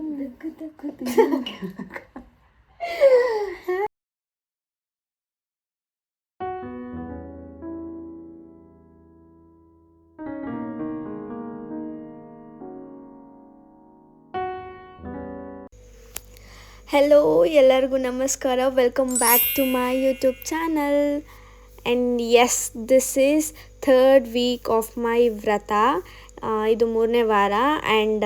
Hello, ಎಲ್ಲರಿಗೂ ನಮಸ್ಕಾರ. Welcome back to my YouTube channel. And yes, this is third week of my vrata. ಇದು 3ನೇ ವಾರ. ಆ್ಯಂಡ್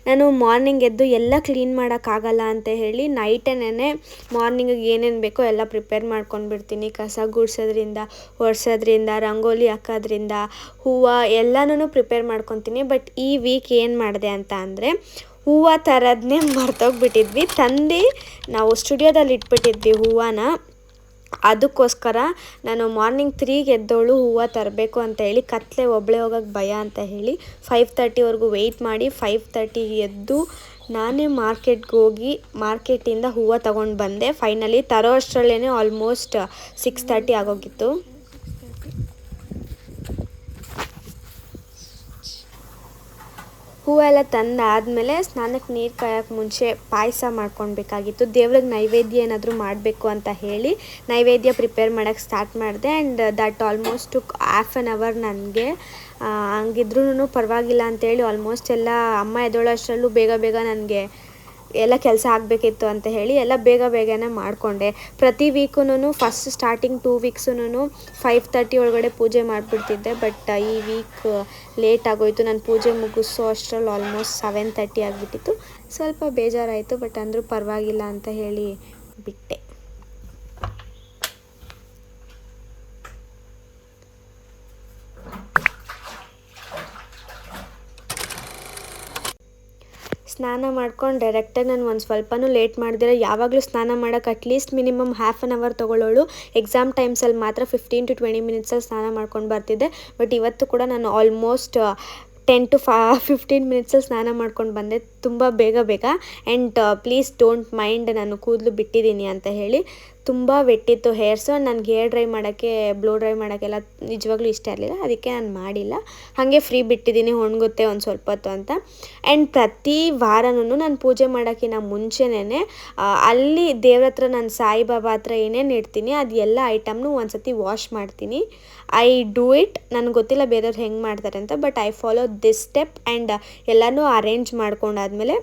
ನಾನು ಮಾರ್ನಿಂಗ್ ಎದ್ದು ಎಲ್ಲ ಕ್ಲೀನ್ ಮಾಡೋಕ್ಕಾಗಲ್ಲ ಅಂತ ಹೇಳಿ ನೈಟೇನೆ ಮಾರ್ನಿಂಗಿಗೆ ಏನೇನು ಬೇಕೋ ಎಲ್ಲ ಪ್ರಿಪೇರ್ ಮಾಡ್ಕೊಂಡ್ಬಿಡ್ತೀನಿ. ಕಸ ಗುಡಿಸೋದ್ರಿಂದ, ಒರೆಸೋದ್ರಿಂದ, ರಂಗೋಲಿ ಹಾಕೋದ್ರಿಂದ, ಹೂವು ಎಲ್ಲನೂ ಪ್ರಿಪೇರ್ ಮಾಡ್ಕೊತೀನಿ. ಬಟ್ ಈ ವೀಕ್ ಏನು ಮಾಡಿದೆ ಅಂತ ಅಂದರೆ, ಹೂವು ತರೋದನ್ನೇ ಮರ್ತೋಗ್ಬಿಟ್ಟಿದ್ವಿ. ತಂದು ನಾವು ಸ್ಟುಡಿಯೋದಲ್ಲಿ ಇಟ್ಬಿಟ್ಟಿದ್ವಿ ಹೂವನ. ಅದಕ್ಕೋಸ್ಕರ ನಾನು ಮಾರ್ನಿಂಗ್ 3ಗೆ ಎದ್ದೋಳು ಹೂವು ತರಬೇಕು ಅಂತ ಹೇಳಿ, ಕತ್ಲೆ ಒಬ್ಬಳೇ ಹೋಗೋಕ್ಕೆ ಭಯ ಅಂತ ಹೇಳಿ 5:30ವರೆಗೂ ವೆಯ್ಟ್ ಮಾಡಿ 5:30ಗೆ ಎದ್ದು ನಾನೇ ಮಾರ್ಕೆಟ್ಗೆ ಹೋಗಿ ಮಾರ್ಕೆಟಿಂದ ಹೂವು ತೊಗೊಂಡು ಬಂದೆ. ಫೈನಲಿ ತರೋ ಅಷ್ಟರಲ್ಲೇ ಆಲ್ಮೋಸ್ಟ್ 6:30 ಆಗೋಗಿತ್ತು. ಹೂವೆಲ್ಲ ತಂದಾದಮೇಲೆ ಸ್ನಾನಕ್ಕೆ ನೀರು ಕಾಯೋಕ್ಕೆ ಮುಂಚೆ ಪಾಯಸ ಮಾಡ್ಕೊಳ್ಬೇಕಾಗಿತ್ತು. ದೇವ್ರಿಗೆ ನೈವೇದ್ಯ ಏನಾದರೂ ಮಾಡಬೇಕು ಅಂತ ಹೇಳಿ ನೈವೇದ್ಯ ಪ್ರಿಪೇರ್ ಮಾಡೋಕ್ಕೆ ಸ್ಟಾರ್ಟ್ ಮಾಡಿದೆ. And that almost half an hour ನನಗೆ. ಹಂಗಿದ್ರೂ ಪರವಾಗಿಲ್ಲ ಅಂತೇಳಿ ಆಲ್ಮೋಸ್ಟ್ ಎಲ್ಲ ಅಮ್ಮ ಎದ್ದೋಳೋ ಅಷ್ಟರಲ್ಲೂ ಬೇಗ ಬೇಗ ನನಗೆ ಎಲ್ಲ ಕೆಲಸ ಆಗಬೇಕಿತ್ತು ಅಂತ ಹೇಳಿ ಎಲ್ಲ ಬೇಗನೆ ಮಾಡಿಕೊಂಡೆ. ಪ್ರತಿ ವೀಕೂ ಫಸ್ಟ್ ಸ್ಟಾರ್ಟಿಂಗ್ 2 ವೀಕ್ಸೂ 5:30 ಒಳಗಡೆ ಪೂಜೆ ಮಾಡಿಬಿಡ್ತಿದ್ದೆ. ಬಟ್ ಈ ವೀಕ್ ಲೇಟ್ ಆಗೋಯಿತು. ನಾನು ಪೂಜೆ ಮುಗಿಸೋ ಅಷ್ಟರಲ್ಲಿ ಆಲ್ಮೋಸ್ಟ್ 7:30 ಆಗಿಬಿಟ್ಟಿತ್ತು. ಸ್ವಲ್ಪ ಬೇಜಾರಾಯಿತು, ಬಟ್ ಅಂದರೂ ಪರವಾಗಿಲ್ಲ ಅಂತ ಹೇಳಿ ಬಿಟ್ಟೆ. ಸ್ನಾನ ಮಾಡ್ಕೊಂಡು ಡೈರೆಕ್ಟಾಗಿ ನಾನು ಒಂದು ಸ್ವಲ್ಪನೂ ಲೇಟ್ ಮಾಡಿದಿರ, ಯಾವಾಗಲೂ ಸ್ನಾನ ಮಾಡೋಕ್ಕೆ at least minimum half an hour ತೊಗೊಳ್ಳೋಳು. ಎಕ್ಸಾಮ್ ಟೈಮ್ಸಲ್ಲಿ ಮಾತ್ರ 15 to 20 ಮಿನಿಟ್ಸಲ್ಲಿ ಸ್ನಾನ ಮಾಡ್ಕೊಂಡು ಬರ್ತಿದ್ದೆ. ಬಟ್ ಇವತ್ತು ಕೂಡ ನಾನು ಆಲ್ಮೋಸ್ಟ್ 10 to 15 ಮಿನಿಟ್ಸಲ್ಲಿ ಸ್ನಾನ ಮಾಡ್ಕೊಂಡು ಬಂದೆ, ತುಂಬ ಬೇಗ. ಆ್ಯಂಡ್ ಪ್ಲೀಸ್ ಡೋಂಟ್ ಮೈಂಡ್, ನಾನು ಕೂದಲು ಬಿಟ್ಟಿದ್ದೀನಿ ಅಂತ ಹೇಳಿ. ತುಂಬ ವೆಟ್ಟಿತ್ತು ಹೇರ್ಸು. ನನಗೆ ಹೇರ್ ಡ್ರೈ ಮಾಡೋಕ್ಕೆ, ಬ್ಲೋ ಡ್ರೈ ಮಾಡೋಕ್ಕೆಲ್ಲ ನಿಜವಾಗ್ಲೂ ಇಷ್ಟ ಇರಲಿಲ್ಲ. ಅದಕ್ಕೆ ನಾನು ಮಾಡಿಲ್ಲ, ಹಾಗೆ ಫ್ರೀ ಬಿಟ್ಟಿದ್ದೀನಿ, ಒಣಗುತ್ತೆ ಒಂದು ಸ್ವಲ್ಪ ಹೊತ್ತು ಅಂತ. ಆ್ಯಂಡ್ ಪ್ರತಿ ವಾರನೂ ನಾನು ಪೂಜೆ ಮಾಡೋಕ್ಕಿಂತ ಮುಂಚೆನೇ ಅಲ್ಲಿ ದೇವ್ರ ಹತ್ರ ನಾನು ಸಾಯಿಬಾಬಾ ಹತ್ರ ಏನೇನು ಇಡ್ತೀನಿ ಅದು ಎಲ್ಲ ಐಟಮ್ನು ಒಂದು ಸತಿ ವಾಶ್ ಮಾಡ್ತೀನಿ. I do it. ನನಗೆ ಗೊತ್ತಿಲ್ಲ ಬೇರೆಯವ್ರು ಹೆಂಗೆ ಮಾಡ್ತಾರೆ ಅಂತ, but I follow this step. And ಎಲ್ಲನೂ ಅರೇಂಜ್ ಮಾಡ್ಕೊಂಡಾದ್ಮೇಲೆ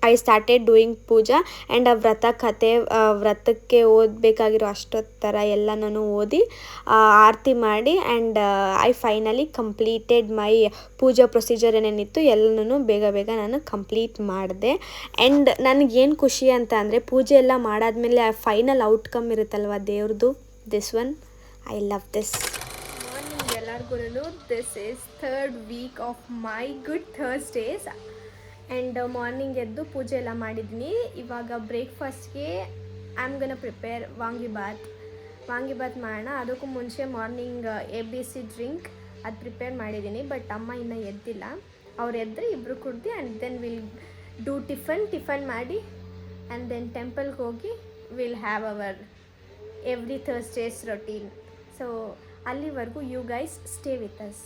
I started doing puja. And ಆ ವ್ರತ ಕಥೆ, ವ್ರತಕ್ಕೆ ಓದಬೇಕಾಗಿರೋ ಅಷ್ಟೊತ್ತು ಥರ ಎಲ್ಲನೂ ಓದಿ ಆರತಿ ಮಾಡಿ. And I finally completed my puja procedure ಏನೇನಿತ್ತು ಎಲ್ಲನೂ ಬೇಗ ನಾನು ಕಂಪ್ಲೀಟ್ ಮಾಡಿದೆ. ಆ್ಯಂಡ್ ನನಗೇನು ಖುಷಿ ಅಂತ ಅಂದರೆ, ಪೂಜೆ ಎಲ್ಲ ಮಾಡಾದ್ಮೇಲೆ ಆ ಫೈನಲ್ ಔಟ್ಕಮ್ ಇರುತ್ತಲ್ವ ದೇವ್ರದ್ದು, this one I love this. Morning ಎಲ್ಲರಿಗೂ this is third week of my good Thursdays. And morning ಎದ್ದು ಪೂಜೆ ಎಲ್ಲ ಮಾಡಿದ್ದೀನಿ. ಇವಾಗ ಬ್ರೇಕ್ಫಾಸ್ಟ್ಗೆ I am gonna prepare vangi bath ಮಾಡೋಣ. ಅದಕ್ಕೂ ಮುಂಚೆ ಮಾರ್ನಿಂಗ್ ABC ಡ್ರಿಂಕ್ ಅದು ಪ್ರಿಪೇರ್ ಮಾಡಿದ್ದೀನಿ. ಬಟ್ ಅಮ್ಮ ಇನ್ನೂ ಎದ್ದಿಲ್ಲ. ಅವ್ರು ಎದ್ದರೆ ಇಬ್ಬರು ಕುಡ್ದು and then will do tiffin ಮಾಡಿ ಆ್ಯಂಡ್ ದೆನ್ ಟೆಂಪಲ್ಗೆ ಹೋಗಿ will have our every Thursdays routine. So ಅಲ್ಲಿವರೆಗೂ you guys stay with us.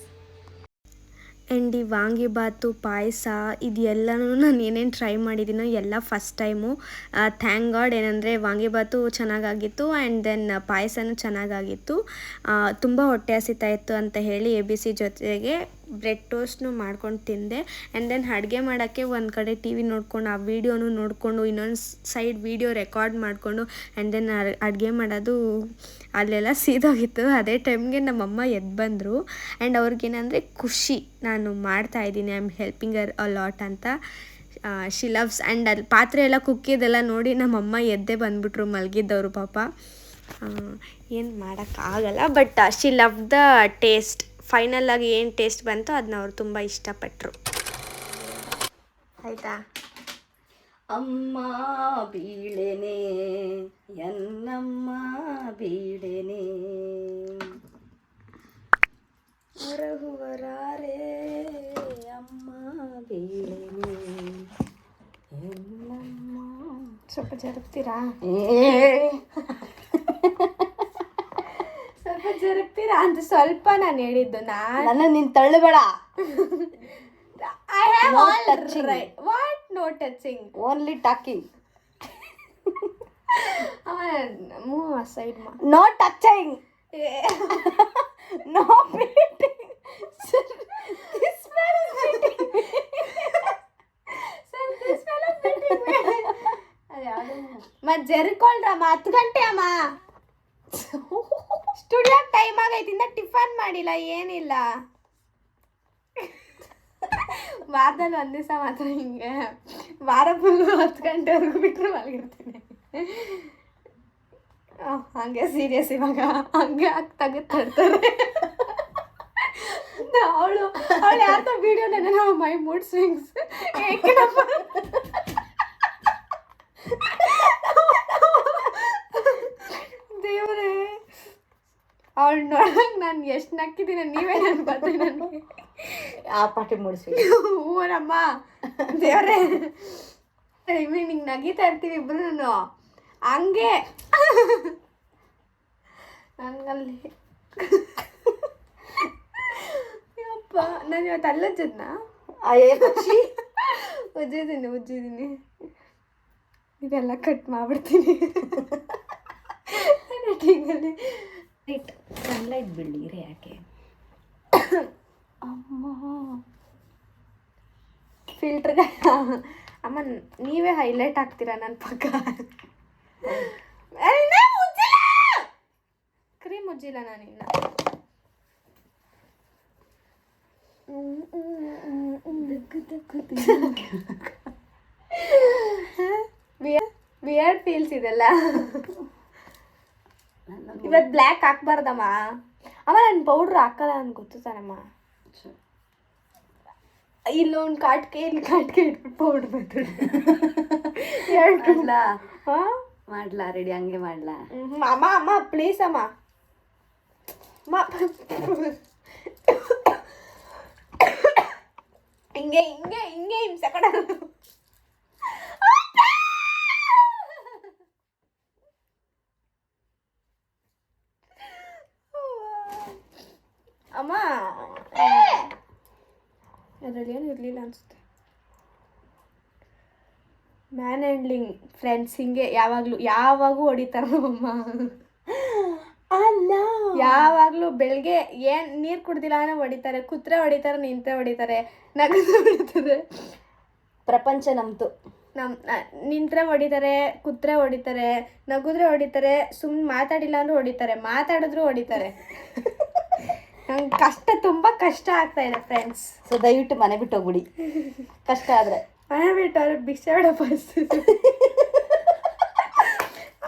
And ಈ ವಾಂಗಿಬಾತು, ಪಾಯಸ ಇದೆಲ್ಲನೂ ನಾನು ಏನೇನು ಟ್ರೈ ಮಾಡಿದ್ದೀನೋ ಎಲ್ಲ ಫಸ್ಟ್ ಟೈಮು. ಥ್ಯಾಂಕ್ ಗಾಡ್ ಏನಂದರೆ ವಾಂಗಿಬಾತು ಚೆನ್ನಾಗಾಗಿತ್ತು ಆ್ಯಂಡ್ ದೆನ್ ಪಾಯಸನೂ ಚೆನ್ನಾಗಾಗಿತ್ತು. ತುಂಬ ಹೊಟ್ಟೆ ಹಸಿತಾ ಇತ್ತು ಅಂತ ಹೇಳಿ ABC ಜೊತೆಗೆ ಬ್ರೆಡ್ ಟೋಸ್ಟ್ನು ಮಾಡ್ಕೊಂಡು ತಿಂದೆ. ಆ್ಯಂಡ್ ದೆನ್ ಅಡುಗೆ ಮಾಡೋಕ್ಕೆ ಒಂದು ಕಡೆ TV ನೋಡಿಕೊಂಡು ಆ ವಿಡಿಯೋನು ನೋಡಿಕೊಂಡು ಇನ್ನೊಂದು ಸೈಡ್ ವಿಡಿಯೋ ರೆಕಾರ್ಡ್ ಮಾಡಿಕೊಂಡು ಆ್ಯಂಡ್ ದೆನ್ ಅಡುಗೆ ಮಾಡೋದು ಅಲ್ಲೆಲ್ಲ ಸೀದೋಗಿತ್ತು. ಅದೇ ಟೈಮ್ಗೆ ನಮ್ಮಮ್ಮ ಎದ್ದು ಬಂದರು. ಆ್ಯಂಡ್ ಅವ್ರಿಗೇನಂದರೆ ಖುಷಿ, ನಾನು ಮಾಡ್ತಾಯಿದ್ದೀನಿ, I am helping her a lot ಅಂತ. She loves. ಆ್ಯಂಡ್ ಅಲ್ಲಿ ಪಾತ್ರೆ ಎಲ್ಲ ಕುಕ್ಕಿದ್ದೆಲ್ಲ ನೋಡಿ ನಮ್ಮಮ್ಮ ಎದ್ದೇ ಬಂದುಬಿಟ್ರು, ಮಲಗಿದ್ದವರು ಪಾಪ. ಏನು ಮಾಡೋಕ್ಕಾಗಲ್ಲ, but she love the taste. ಫೈನಲಾಗಿ ಏನು ಟೇಸ್ಟ್ ಬಂತೋ ಅದನ್ನ ಅವ್ರು ತುಂಬ ಇಷ್ಟಪಟ್ಟರು. ಆಯಿತಾ? ಅಮ್ಮ ಬೀಳೆನೆ ಎನ್ನಮ್ಮ ಬೀಳೆನೆ ಹೊರಹುವರಾರೆ ಅಮ್ಮ ಬೀಳೆನೆ ಎನ್ನಮ್ಮ. ಸ್ವಲ್ಪ ಜರುಗ್ತೀರಾ? ಸ್ವಲ್ಪ ಜರುಗ್ತೀರಾ ಅಂತ ಸ್ವಲ್ಪ ನಾನು ಹೇಳಿದ್ದು. ನನ್ನ ನೀನು ತಳ್ಳಬೇಡ. I have all right. What? No touching. Only talking. Move side no touching. No beating. This man is beating me. Sir this fellow beating me. ಮತ್ತೆ ಜರ್ಕೊಳ್ರಮ್ಮ, 10 ಗಂಟೆ ಅಮ್ಮ. ಸ್ಟುಡಿಯೋ ಟೈಮ್ ಆಗೈತಿಂದ ಟಿಫನ್ ಮಾಡಿಲ್ಲ, ಏನಿಲ್ಲ. ವಾರದಲ್ಲಿ ಒಂದು ದಿವಸ ಮಾತ್ರ ಹಿಂಗೆ, ವಾರ ಫುಲ್ಲು 10 ಗಂಟೆವರೆಗೂ ಬಿಟ್ಟರು ಮಲಗಿರ್ತೀನಿ. ಹಂಗೆ ಸೀರಿಯಸ್ ಇವಾಗ ಹಂಗೆ ತೆಗೆದ್ತಾರೆ. ಅವಳು ಯಾರ್ದೋ ವಿಡಿಯೋನೇ ನಾವು ಮೈ ಮೂಡ್ ಸ್ವಿಂಗ್ಸ್ ದೇವರೇ, ಅವಳು ನೋಡಂಗೆ ನಾನು ಎಷ್ಟು ನಕ್ಕಿದ್ದೀನಿ, ನೀವೇ ನೆನ್ಪಾತೀನಿ ನನಗೆ. ಆ ಪಾಟಿ ಮೂಡಿಸಿ ಊರಮ್ಮ ದೇವರೇ. ನಿಂಗೆ ನಗೀತಾ ಇರ್ತೀವಿ ಇಬ್ರು ಹಂಗೆ ಹಂಗಲ್ಲಿ. ಯಪ್ಪ, ನಾನು ಇವತ್ತು ಅಲ್ಲಜ್ಜದ್ನ ಉಜ್ಜಿದ್ದೀನಿ. ಇದೆಲ್ಲ ಕಟ್ ಮಾಡ್ಬಿಡ್ತೀನಿ. ಎಡಿಟಿಂಗಲ್ಲಿ ಸನ್ಲೈಟ್ ಬೀಳಿದ್ರೆ ಯಾಕೆ ಅಮ್ಮ ಫಿಲ್ಟ್ರ್ಗೆ ಅಮ್ಮ ನೀವೇ ಹೈಲೈಟ್ ಆಗ್ತೀರಾ ನನ್ನ ಪಕ್ಕ. ಕ್ರೀಮ್ ಉಜ್ಜಿಲ್ಲ ನಾನಿನ್ನ. ವಿಯರ್ಡ್ ಫೀಲ್ಸ್ ಇದೆಲ್ಲ. ಇವತ್ತು ಬ್ಲ್ಯಾಕ್ ಹಾಕ್ಬಾರ್ದಮ್ಮ. ಅಮ್ಮ ನಾನು ಪೌಡ್ರ್ ಹಾಕಲ್ಲ ಅಂತ ಗೊತ್ತು ತಾನಮ್ಮ. ಇಲ್ಲೊಂದು ಕಾಟ್ಕೆ ಇಟ್ಬಿಟ್ಟು ಪೌಡ್ರ್ ಬರ್ತಾರೆ. ಮಾಡ್ಲಾ ರೆಡಿ ಹಂಗೆ ಮಾಡ್ಲಾ? ಅಮ್ಮ ಪ್ಲೀಸ್ ಅಮ್ಮ. ಹಿಂಗೆ ಹಿಂಸೆ ಕೊಡೋದು. ಅಮ್ಮ ಅದರಲ್ಲಿ ಏನು ಇರಲಿಲ್ಲ ಅನಿಸುತ್ತೆ. ಮ್ಯಾನ್ ಹ್ಯಾಂಡ್ಲಿಂಗ್ ಫ್ರೆಂಡ್ಸ್ ಹಿಂಗೆ ಯಾವಾಗೂ ಹೊಡಿತಾರೆ ನಮ್ಮಮ್ಮ. ಅಲ್ಲ, ಯಾವಾಗಲೂ ಬೆಳಗ್ಗೆ ಏನು ನೀರು ಕುಡ್ದಿಲ್ಲ ಅನ್ನೋ ಹೊಡಿತಾರೆ, ಕೂತ್ರೆ ಹೊಡಿತಾರೆ, ನಿಂತರೆ ಹೊಡಿತಾರೆ, ನಗದ್ರೆ ಹೊಡಿತಾರೆ. ಪ್ರಪಂಚ ನಮ್ದು. ನಿಂತ್ರೆ ಹೊಡಿತಾರೆ, ಕೂತ್ರೆ ಹೊಡಿತಾರೆ, ನಗುದ್ರೆ ಹೊಡಿತಾರೆ, ಸುಮ್ಮನೆ ಮಾತಾಡಿಲ್ಲ ಅಂದ್ರೂ ಹೊಡಿತಾರೆ, ಮಾತಾಡಿದ್ರು ಹೊಡಿತಾರೆ. ನಂಗೆ ತುಂಬ ಕಷ್ಟ ಆಗ್ತಾ ಇದೆ ಫ್ರೆಂಡ್ಸ್. ಸೊ ದಯವಿಟ್ಟು ಮನೆ ಬಿಟ್ಟು ಹೋಗ್ಬಿಡಿ ಕಷ್ಟ ಆದರೆ. ಮನೆ ಬಿಟ್ಟು ಅವ್ರಿಗೆ ಭಿಕ್ಷೆ ಬಿಡೋ ಪರಿಸ್ಥಿತಿ.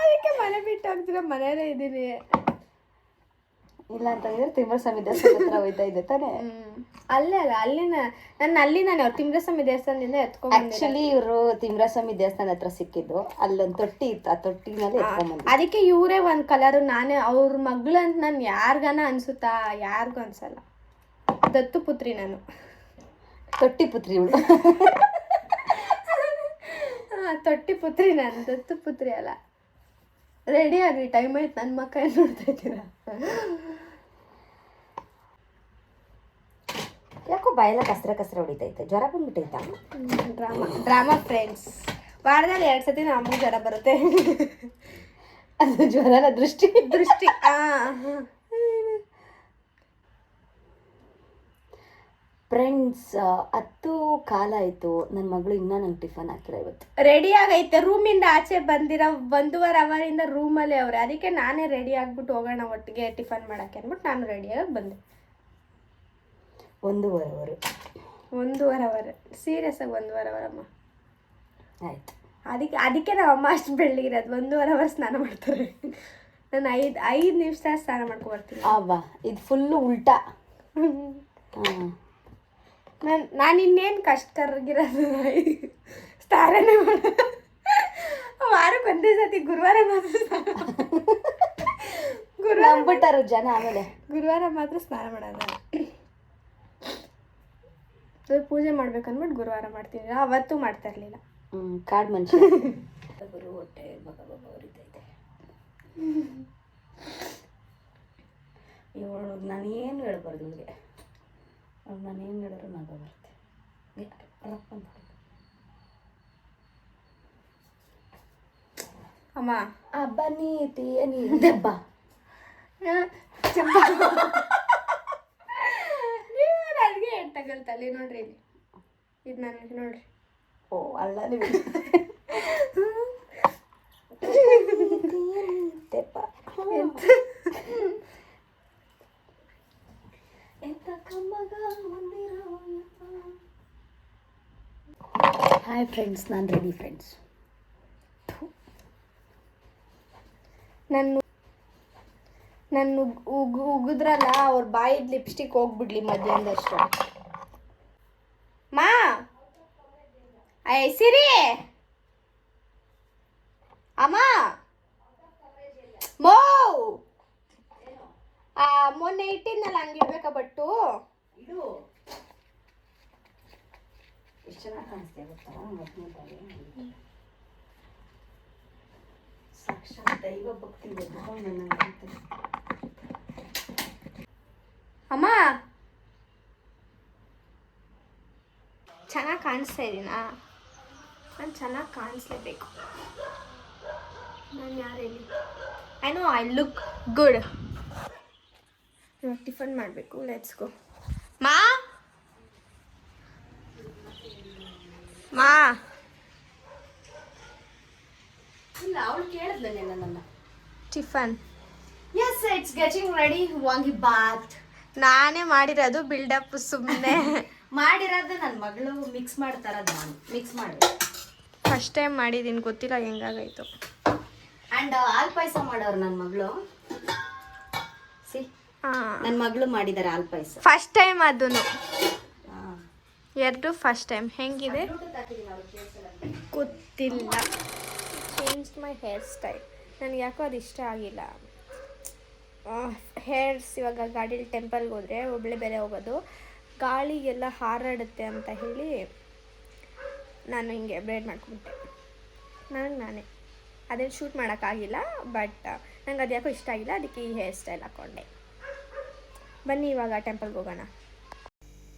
ಅದಕ್ಕೆ ಮನೆ ಬಿಟ್ಟು ಹೋಗ್ತೀರ, ಮನೇಲೇ ಇದ್ದೀನಿ. ಇಲ್ಲ ಅಂತಂದ್ರೆ ತಿಮ್ಮರಸ್ವಾಮಿ ದೇವಸ್ಥಾನ ಹತ್ರ ಹೋಯ್ತಾ ಇದೆ ತಾನೇ? ಅಲ್ಲಿನ ಅವ್ರು ತಿಮ್ಮರಸ್ವಾಮಿ ದೇವಸ್ಥಾನದಿಂದ ಎತ್ಕೊಂಡು. ಆಕ್ಚುಲಿ ಇವರು ತಿಮ್ಮರಸ್ವಾಮಿ ದೇವಸ್ಥಾನ ಹತ್ರ ಸಿಕ್ಕಿದ್ದು, ಅಲ್ಲೊಂದು ತೊಟ್ಟಿ ಇತ್ತು, ಆ ತೊಟ್ಟಿನಲ್ಲಿ ಎತ್ಕೊಂಡ್ಬಂದು. ಅದಕ್ಕೆ ಇವರೇ ಒಂದು ಕಲರು. ನಾನೇ ಅವ್ರ ಮಗಳು ಅಂತ ನಾನು ಯಾರಿಗಾನ ಅನ್ಸುತ್ತಾ? ಯಾರಿಗೂ ಅನ್ಸಲ್ಲ. ದತ್ತು ಪುತ್ರಿ ನಾನು, ತೊಟ್ಟಿ ಪುತ್ರಿ ಇವಳು. ತೊಟ್ಟಿ ಪುತ್ರಿ ನಾನು, ದತ್ತು ಪುತ್ರಿ ಅಲ್ಲ. ರೆಡಿ ಆಗ್ರಿ, ಟೈಮ್ ಆಯ್ತು. ನನ್ನ ಮಕ್ಕ ಏನು ನೋಡ್ತಾ ಇದ್ದೀರಾ? ಯಾಕೋ ಬಾಯೆಲ್ಲ ಕಸ್ರ ಹೊಡಿತೈತೆ, ಜ್ವರ ಬಂದ್ಬಿಟ್ಟೈತಾ? Drama friends. ವಾರದಲ್ಲಿ 2 ಸತಿ ನಮಗೆ ಜ್ವರ ಬರುತ್ತೆ. ಅದು ಜ್ವರನ ದೃಷ್ಟಿ. ಫ್ರೆಂಡ್ಸ್, 10 ಕಾಲ ಆಯಿತು, ನನ್ನ ಮಗಳು ಇನ್ನೂ ನಂಗೆ ಟಿಫನ್ ಹಾಕಿಲ್ಲ ಇವತ್ತು. ರೆಡಿ ಆಗೈತೆ, ರೂಮಿಂದ ಆಚೆ ಬಂದಿರೋ 1.5 ಅವರಿಂದ ರೂಮಲ್ಲೇ ಅವ್ರೆ. ಅದಕ್ಕೆ ನಾನೇ ರೆಡಿ ಆಗ್ಬಿಟ್ಟು ಹೋಗೋಣ ಒಟ್ಟಿಗೆ ಟಿಫನ್ ಮಾಡೋಕ್ಕೆ ಅಂದ್ಬಿಟ್ಟು ನಾನು ರೆಡಿಯಾಗಿ ಬಂದೆ. 1.5 ಅವರ್. 1.5 ಅವರ್ ಸೀರಿಯಸ್ ಆಗಿ 1.5 ಅವರ್ ಅಮ್ಮ. ಆಯ್ತು, ಅದಕ್ಕೆ ನಾವು ಅಮ್ಮ ಅಷ್ಟು ಬೆಳ್ಳಿಗಿರೋದು. 1.5 ಅವರ್ ಸ್ನಾನ ಮಾಡ್ತಾರೆ. ನಾನು 5 ನಿಮಿಷ ಸ್ನಾನ ಮಾಡ್ಕೊಬರ್ತೀನಿ. ಅಬ್ಬಾ, ಇದು ಫುಲ್ಲು ಉಲ್ಟಾ. ನಾನು ಇನ್ನೇನು ಕಷ್ಟಕರಗಿರೋದು, ಸ್ನಾನನೇ ಮಾಡ. ವಾರಕ್ಕೆ ಒಂದೇ ಸತಿ ಗುರುವಾರ ಮಾತ್ರ ಬಿಟ್ಟಾರು ಜನ. ಆಮೇಲೆ ಗುರುವಾರ ಮಾತ್ರ ಸ್ನಾನ ಮಾಡೋದು. ಪೂಜೆ ಮಾಡ್ಬೇಕಂದ್ಬಿಟ್ಟು ಗುರುವಾರ ಮಾಡ್ತೀನಿ, ಅವತ್ತು ಮಾಡ್ತಾ ಇರಲಿಲ್ಲ. ಕಾಡು ಮನುಷ್ಯ. ಗುರು ಹೊಟ್ಟೆ ಹೊರಿತೈತೆ. ಇವಳು ನಾನೇನು ಹೇಳ್ಬಾರ್ದು ಇವಳಿಗೆ. ಅವ್ಳು ನಾನೇನು ಹೇಳಿದ್ರು ನಗ ಬರುತ್ತೆ. ಅಮ್ಮ ಬನ್ನಿ ನೀ ದೆಬ್ಬ ಅಡ್ಗೆ ತಗೊಳ್ತಲ್ಲಿ ನೋಡ್ರಿ ಇಲ್ಲಿ ಇದು ನನಗೆ ನೋಡ್ರಿ. ಓ ಅಲ್ಲ ನೀವು ದೆಬ್ಬ ಎಂತ ಕಮ್ಮಗ ಹಾಯ್ ಫ್ರೆಂಡ್ಸ್, ನಾನು ರೆಡಿ ಫ್ರೆಂಡ್ಸ್. ನನ್ನ ಉಗಿದ್ರಲ್ಲ ಅವ್ರ ಬಾಯಿದ್ ಲಿಪ್ಸ್ಟಿಕ್ ಹೋಗ್ಬಿಡ್ಲಿ ಮಧ್ಯಾಹ್ನದಷ್ಟು. ಮಾ ಸಿರಿ ಅಮ್ಮ ಮೋ ಮೊನ್ನೆ ಇಟ್ಟಿದ್ನಲ್ಲ ಹಂಗಿಡ್ಬೇಕಾ ಬಟ್ಟು ಇದು ಎಷ್ಟು ಚೆನ್ನಾಗಿ ಕಾಣಿಸ್ತಾ ಗೊತ್ತಾ? ಸಾಕ್ಷಾತ್ ದೈವ ಭಕ್ತಿ ಅಮ್ಮ ಚೆನ್ನಾಗಿ ಕಾಣಿಸ್ತಾ ಇದ್ದೀನಾ? ನಾನು ಚೆನ್ನಾಗಿ ಕಾಣಿಸ್ಲೇಬೇಕು. ನಾನು ಯಾರೇಳಿ I know I look good. ಇವಾಗ ಟಿಫನ್ ಮಾಡಬೇಕು. Let's go. ಮಾ ಮಾ ಇಲ್ಲ, ಅವಳು ಕೇಳಿದ್ಲೇ ನನ್ನನ್ನು. Tiffin yes, it's getting ready. Vangi bath ನಾನೇ ಮಾಡಿರೋದು. ಬಿಲ್ಡಪ್ ಸುಮ್ಮನೆ ಮಾಡಿರೋದು ನನ್ನ ಮಗಳು ಮಿಕ್ಸ್ ಮಾಡ್ತಾರದು. ನಾನು ಮಿಕ್ಸ್ ಮಾಡಿ ಫಸ್ಟ್ ಟೈಮ್ ಮಾಡಿದ್ದೀನಿ, ಗೊತ್ತಿಲ್ಲ ಹೆಂಗಾಗೈತು. ಆ್ಯಂಡ್ ಹಾಲು ಪಾಯಸ ಮಾಡೋರು ನನ್ನ ಮಗಳು. ಸಿ, ನನ್ನ ಮಗಳು ಮಾಡಿದ್ದಾರೆ ಹಾಲು ಪಾಯಸ. ಫಸ್ಟ್ ಟೈಮ್ ಅದನ್ನು ಎರಡು ಫಸ್ಟ್ ಟೈಮ್. ಹೆಂಗಿದೆ ಗೊತ್ತಿಲ್ಲ. Change my hair style. ನನಗೆ ಯಾಕೋ ಅದು ಇಷ್ಟ ಆಗಿಲ್ಲ. ಹೇರ್ಸ್ ಇವಾಗ ಗಾಡೀಲಿ ಟೆಂಪಲ್ಗೆ ಹೋದರೆ ಒಬ್ಬಳೆ ಬೇರೆ ಹೋಗೋದು, ಗಾಳಿಗೆಲ್ಲ ಹಾರಾಡುತ್ತೆ ಅಂತ ಹೇಳಿ ನಾನು ಹಿಂಗೆ ಬ್ರೇಡ್ ಮಾಡ್ಕೊಂಬಿಟ್ಟೆ. ನಾನೇ ಅದೇನು ಶೂಟ್ ಮಾಡೋಕ್ಕಾಗಿಲ್ಲ, ಬಟ್ ನಂಗೆ ಅದು ಯಾಕೋ ಇಷ್ಟ ಆಗಿಲ್ಲ, ಅದಕ್ಕೆ ಈ ಹೇರ್ ಸ್ಟೈಲ್ ಹಾಕ್ಕೊಂಡೆ. ಬನ್ನಿ ಇವಾಗ ಟೆಂಪಲ್ಗೆ ಹೋಗೋಣ.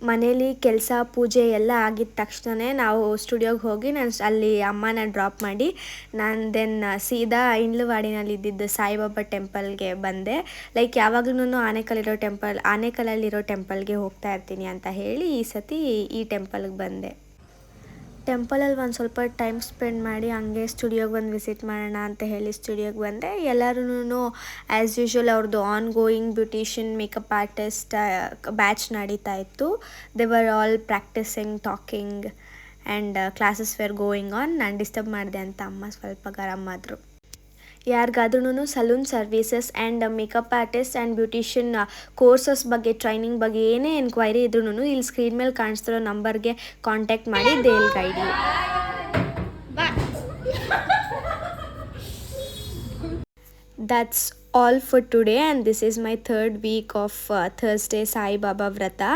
ಮನೇಲಿ ಕೆಲಸ ಪೂಜೆ ಎಲ್ಲ ಆಗಿದ ತಕ್ಷಣ ನಾವು ಸ್ಟುಡಿಯೋಗೆ ಹೋಗಿ ನಾನು ಅಲ್ಲಿ ಅಮ್ಮನ ಡ್ರಾಪ್ ಮಾಡಿ ನಾನು ದೆನ್ ಸೀದಾ ಇಂಡ್ಲವಾಡಿನಲ್ಲಿ ಇದ್ದಿದ್ದು ಸಾಯಿಬಾಬಾ ಟೆಂಪಲ್ಗೆ ಬಂದೆ. ಲೈಕ್ ಯಾವಾಗ್ಲೂ ಆನೇಕಲ್ಲಲ್ಲಿರೋ ಟೆಂಪಲ್ಗೆ ಹೋಗ್ತಾ ಇರ್ತೀನಿ ಅಂತ ಹೇಳಿ ಈ ಸತಿ ಈ ಟೆಂಪಲ್ಗೆ ಬಂದೆ. ಟೆಂಪಲಲ್ಲಿ ಒಂದು ಸ್ವಲ್ಪ ಟೈಮ್ ಸ್ಪೆಂಡ್ ಮಾಡಿ ಹಂಗೆ ಸ್ಟುಡಿಯೋಗೆ ಬಂದು ವಿಸಿಟ್ ಮಾಡೋಣ ಅಂತ ಹೇಳಿ ಸ್ಟುಡಿಯೋಗೆ ಬಂದೆ. ಎಲ್ಲರೂ ಆ್ಯಸ್ ಯೂಶ್ವಲ್ ಅವ್ರದ್ದು on going beautician makeup artist batch ನಡೀತಾ ಇತ್ತು. They were all practising, talking and classes were going on. ನಾನು ಡಿಸ್ಟರ್ಬ್ ಮಾಡಿದೆ ಅಂತ ಅಮ್ಮ ಸ್ವಲ್ಪ ಗರಂ ಆದರು. ಯಾರಿಗಾದ್ರೂ salon services and makeup artist and beautician courses ಬಗ್ಗೆ, ಟ್ರೈನಿಂಗ್ ಬಗ್ಗೆ ಏನೇ ಎನ್ಕ್ವೈರಿ ಇದ್ರೂ ಇಲ್ಲಿ ಸ್ಕ್ರೀನ್ ಮೇಲೆ ಕಾಣಿಸ್ತಿರೋ ನಂಬರ್ಗೆ ಕಾಂಟ್ಯಾಕ್ಟ್ ಮಾಡಿ they will guide you. That's all for today, and this is my third week of Thursday Sai Baba Vrata,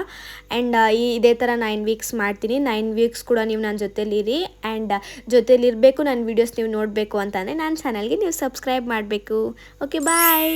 and ಇದೇ ಥರ 9 weeks ಮಾಡ್ತೀನಿ. 9 weeks ಕೂಡ ನೀವು ನನ್ನ ಜೊತೆಲಿರಿ, ಆ್ಯಂಡ್ ಜೊತೆಲಿರಬೇಕು. ನನ್ನ ವೀಡಿಯೋಸ್ ನೀವು ನೋಡಬೇಕು ಅಂತಂದರೆ ನನ್ನ ಚಾನಲ್ಗೆ ನೀವು ಸಬ್ಸ್ಕ್ರೈಬ್ ಮಾಡಬೇಕು. ಓಕೆ, ಬಾಯ್.